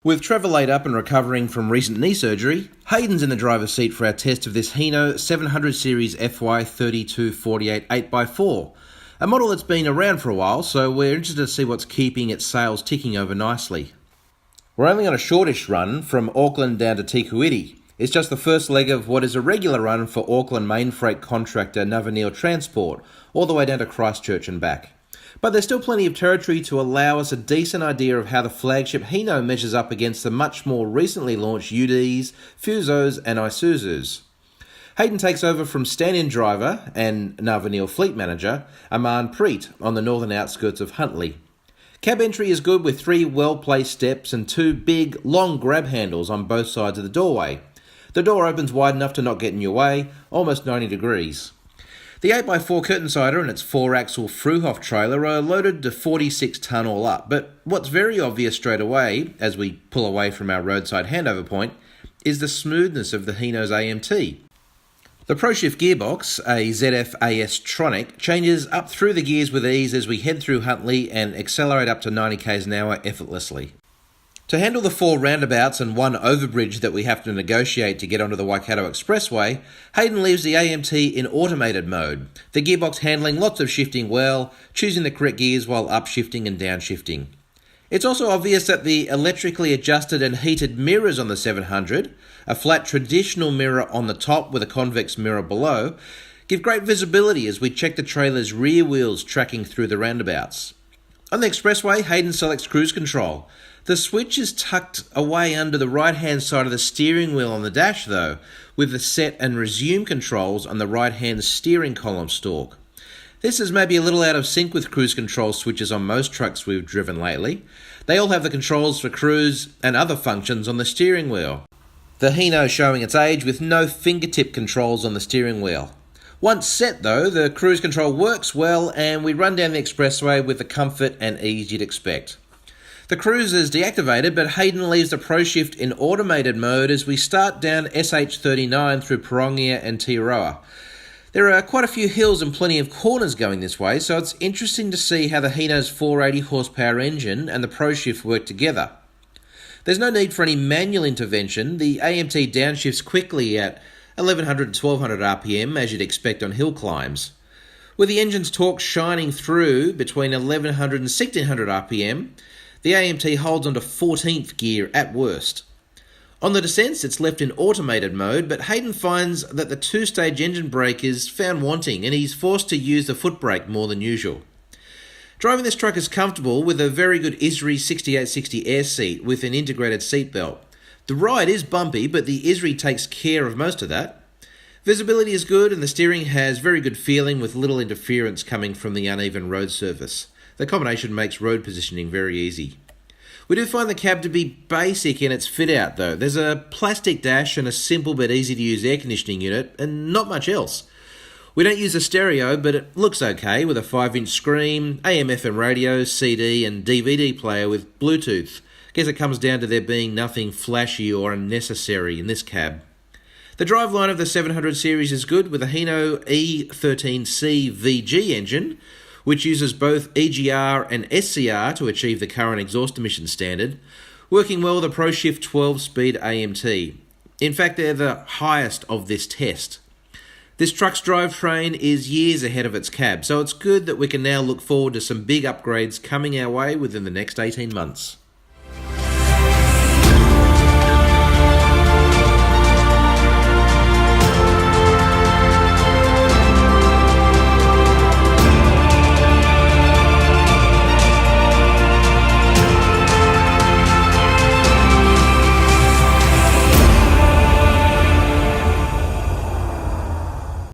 With Trevor laid up and recovering from recent knee surgery, Hayden's in the driver's seat for our test of this Hino 700 Series FY3248 8x4, a model that's been around for a while, so we're interested to see what's keeping its sales ticking over nicely. We're only on a shortish run from Auckland down to Te Kuiti. It's just the first leg of what is a regular run for Auckland main freight contractor Navanil Transport, all the way down to Christchurch and back. But there's still plenty of territory to allow us a decent idea of how the flagship Hino measures up against the much more recently launched UDs, Fusos and Isuzus. Hayden takes over from stand-in driver and Navanil fleet manager Aman Preet on the northern outskirts of Huntly. Cab entry is good with 3 well-placed steps and 2 big, long grab handles on both sides of the doorway. The door opens wide enough to not get in your way, almost 90 degrees. The 8x4 curtain sider and its 4-axle Fruhoff trailer are loaded to 46 tonne all up, but what's very obvious straight away, as we pull away from our roadside handover point, is the smoothness of the Hino's AMT. The ProShift gearbox, a ZF AS Tronic, changes up through the gears with ease as we head through Huntly and accelerate up to 90 km an hour effortlessly. To handle the 4 roundabouts and 1 overbridge that we have to negotiate to get onto the Waikato Expressway, Hayden leaves the AMT in automated mode, the gearbox handling lots of shifting well, choosing the correct gears while upshifting and downshifting. It's also obvious that the electrically adjusted and heated mirrors on the 700, a flat traditional mirror on the top with a convex mirror below, give great visibility as we check the trailer's rear wheels tracking through the roundabouts. On the expressway, Hayden selects cruise control. The switch is tucked away under the right-hand side of the steering wheel on the dash though, with the set and resume controls on the right-hand steering column stalk. This is maybe a little out of sync with cruise control switches on most trucks we've driven lately. They all have the controls for cruise and other functions on the steering wheel. The Hino showing its age with no fingertip controls on the steering wheel. Once set though, the cruise control works well and we run down the expressway with the comfort and ease you'd expect. The cruise is deactivated, but Hayden leaves the ProShift in automated mode as we start down SH39 through Parongia and Tiaroa. There are quite a few hills and plenty of corners going this way, so it's interesting to see how the Hino's 480 horsepower engine and the ProShift work together. There's no need for any manual intervention. The AMT downshifts quickly at 1100 to 1200 RPM as you'd expect on hill climbs. With the engine's torque shining through between 1100 and 1600 RPM, the AMT holds onto 14th gear at worst. On the descents, it's left in automated mode, but Hayden finds that the 2-stage engine brake is found wanting and he's forced to use the foot brake more than usual. Driving this truck is comfortable with a very good Isri 6860 air seat with an integrated seat belt. The ride is bumpy, but the Isri takes care of most of that. Visibility is good and the steering has very good feeling with little interference coming from the uneven road surface. The combination makes road positioning very easy. We do find the cab to be basic in its fit out though. There's a plastic dash and a simple but easy to use air conditioning unit and not much else. We don't use a stereo, but it looks okay with a 5-inch screen, AM/FM radio, CD and DVD player with Bluetooth. Guess it comes down to there being nothing flashy or unnecessary in this cab. The driveline of the 700 series is good with a Hino E13C VG engine, which uses both EGR and SCR to achieve the current exhaust emission standard, working well with a ProShift 12-speed AMT. In fact, they're the highest of this test. This truck's drivetrain is years ahead of its cab, so it's good that we can now look forward to some big upgrades coming our way within the next 18 months.